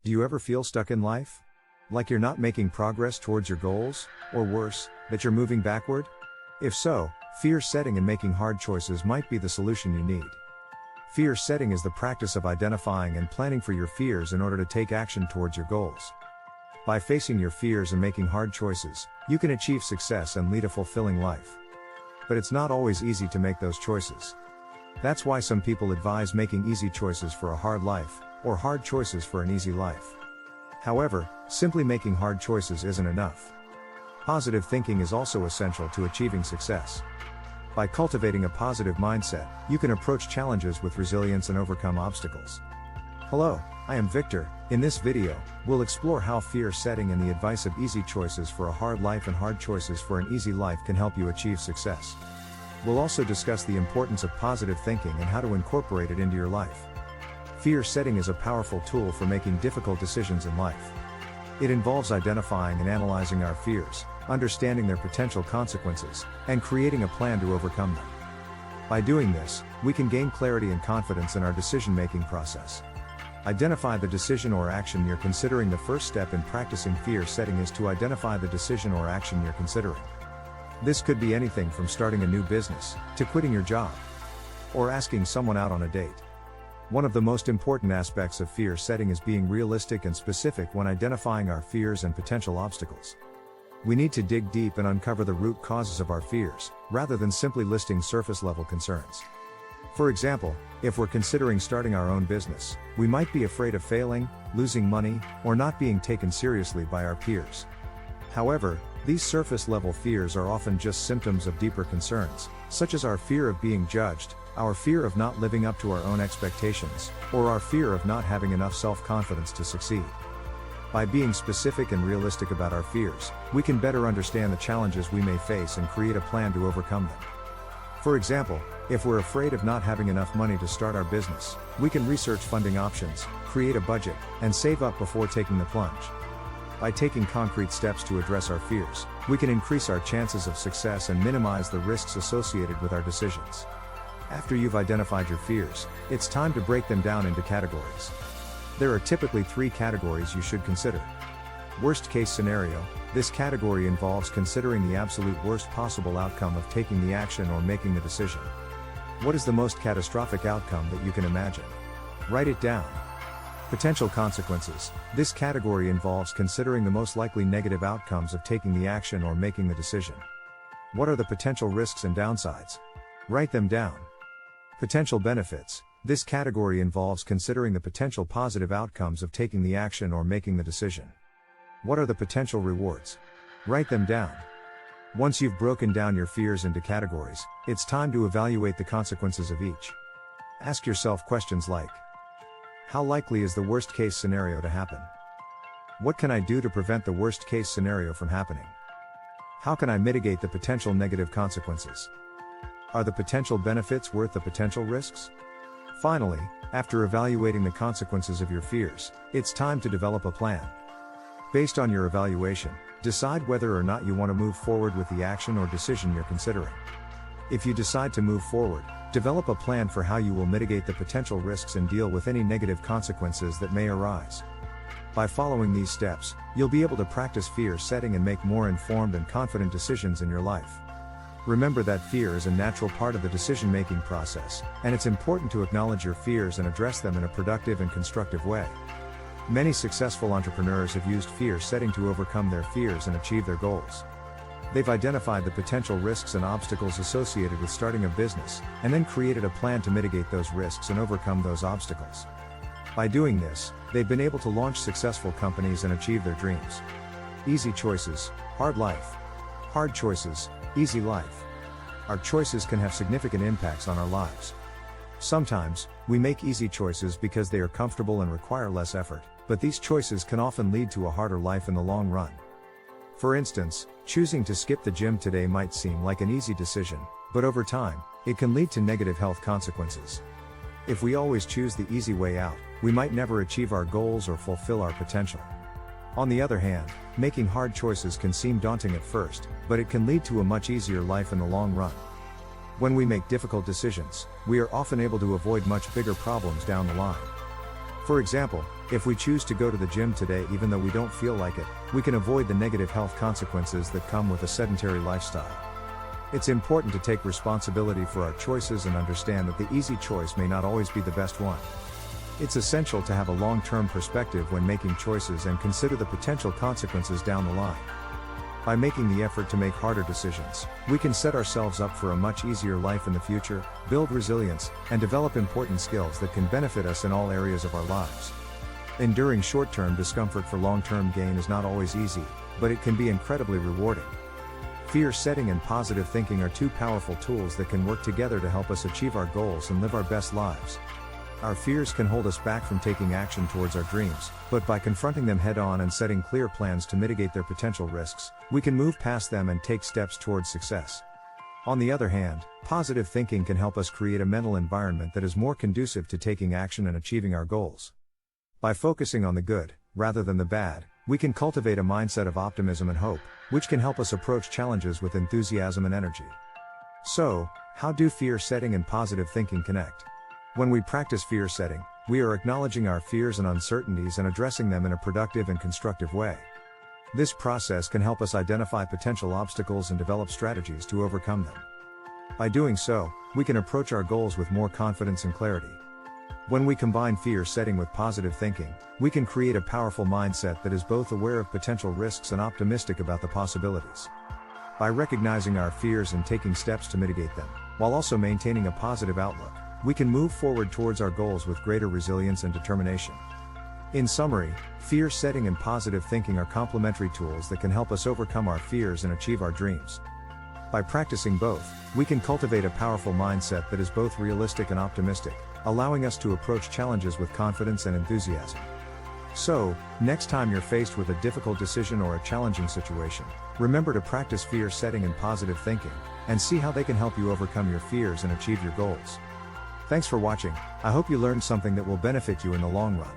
Do you ever feel stuck in life? Like you're not making progress towards your goals, or worse, that you're moving backward? If so, fear setting and making hard choices might be the solution you need. Fear setting is the practice of identifying and planning for your fears in order to take action towards your goals. By facing your fears and making hard choices, you can achieve success and lead a fulfilling life. But it's not always easy to make those choices. That's why some people advise making easy choices for a hard life, or hard choices for an easy life. However, simply making hard choices isn't enough. Positive thinking is also essential to achieving success. By cultivating a positive mindset, you can approach challenges with resilience and overcome obstacles. Hello, I am Victor. In this video, we'll explore how fear setting and the advice of easy choices for a hard life and hard choices for an easy life can help you achieve success. We'll also discuss the importance of positive thinking and how to incorporate it into your life. Fear setting is a powerful tool for making difficult decisions in life. It involves identifying and analyzing our fears, understanding their potential consequences, and creating a plan to overcome them. By doing this, we can gain clarity and confidence in our decision-making process. Identify the decision or action you're considering. The first step in practicing fear setting is to identify the decision or action you're considering. This could be anything from starting a new business, to quitting your job, or asking someone out on a date. One of the most important aspects of fear setting is being realistic and specific when identifying our fears and potential obstacles. We need to dig deep and uncover the root causes of our fears, rather than simply listing surface-level concerns. For example, if we're considering starting our own business, we might be afraid of failing, losing money, or not being taken seriously by our peers. However, these surface-level fears are often just symptoms of deeper concerns, such as our fear of being judged, our fear of not living up to our own expectations, or our fear of not having enough self-confidence to succeed. By being specific and realistic about our fears, we can better understand the challenges we may face and create a plan to overcome them. For example, if we're afraid of not having enough money to start our business, we can research funding options, create a budget, and save up before taking the plunge. By taking concrete steps to address our fears, we can increase our chances of success and minimize the risks associated with our decisions. After you've identified your fears, it's time to break them down into categories. There are typically 3 categories you should consider. Worst case scenario. This category involves considering the absolute worst possible outcome of taking the action or making the decision. What is the most catastrophic outcome that you can imagine? Write it down. Potential consequences. This category involves considering the most likely negative outcomes of taking the action or making the decision. What are the potential risks and downsides? Write them down. Potential benefits. This category involves considering the potential positive outcomes of taking the action or making the decision. What are the potential rewards? Write them down. Once you've broken down your fears into categories, it's time to evaluate the consequences of each. Ask yourself questions like, how likely is the worst case scenario to happen? What can I do to prevent the worst case scenario from happening? How can I mitigate the potential negative consequences? Are the potential benefits worth the potential risks? Finally, after evaluating the consequences of your fears, it's time to develop a plan. Based on your evaluation, decide whether or not you want to move forward with the action or decision you're considering. If you decide to move forward, develop a plan for how you will mitigate the potential risks and deal with any negative consequences that may arise. By following these steps, you'll be able to practice fear setting and make more informed and confident decisions in your life. Remember that fear is a natural part of the decision-making process, and it's important to acknowledge your fears and address them in a productive and constructive way. Many successful entrepreneurs have used fear setting to overcome their fears and achieve their goals. They've identified the potential risks and obstacles associated with starting a business, and then created a plan to mitigate those risks and overcome those obstacles. By doing this, they've been able to launch successful companies and achieve their dreams. Easy choices, hard life. Hard choices, easy life. Our choices can have significant impacts on our lives. Sometimes, we make easy choices because they are comfortable and require less effort, but these choices can often lead to a harder life in the long run. For instance, choosing to skip the gym today might seem like an easy decision, but over time, it can lead to negative health consequences. If we always choose the easy way out, we might never achieve our goals or fulfill our potential. On the other hand, making hard choices can seem daunting at first, but it can lead to a much easier life in the long run. When we make difficult decisions, we are often able to avoid much bigger problems down the line. For example, if we choose to go to the gym today even though we don't feel like it, we can avoid the negative health consequences that come with a sedentary lifestyle. It's important to take responsibility for our choices and understand that the easy choice may not always be the best one. It's essential to have a long-term perspective when making choices and consider the potential consequences down the line. By making the effort to make harder decisions, we can set ourselves up for a much easier life in the future, build resilience, and develop important skills that can benefit us in all areas of our lives. Enduring short-term discomfort for long-term gain is not always easy, but it can be incredibly rewarding. Fear setting and positive thinking are two powerful tools that can work together to help us achieve our goals and live our best lives. Our fears can hold us back from taking action towards our dreams, but by confronting them head-on and setting clear plans to mitigate their potential risks, we can move past them and take steps towards success. On the other hand, positive thinking can help us create a mental environment that is more conducive to taking action and achieving our goals. By focusing on the good, rather than the bad, we can cultivate a mindset of optimism and hope, which can help us approach challenges with enthusiasm and energy. So, how do fear setting and positive thinking connect? When we practice fear setting, we are acknowledging our fears and uncertainties and addressing them in a productive and constructive way. This process can help us identify potential obstacles and develop strategies to overcome them. By doing so, we can approach our goals with more confidence and clarity. When we combine fear setting with positive thinking, we can create a powerful mindset that is both aware of potential risks and optimistic about the possibilities. By recognizing our fears and taking steps to mitigate them, while also maintaining a positive outlook, we can move forward towards our goals with greater resilience and determination. In summary, fear setting and positive thinking are complementary tools that can help us overcome our fears and achieve our dreams. By practicing both, we can cultivate a powerful mindset that is both realistic and optimistic, allowing us to approach challenges with confidence and enthusiasm. So, next time you're faced with a difficult decision or a challenging situation, remember to practice fear setting and positive thinking, and see how they can help you overcome your fears and achieve your goals. Thanks for watching. I hope you learned something that will benefit you in the long run.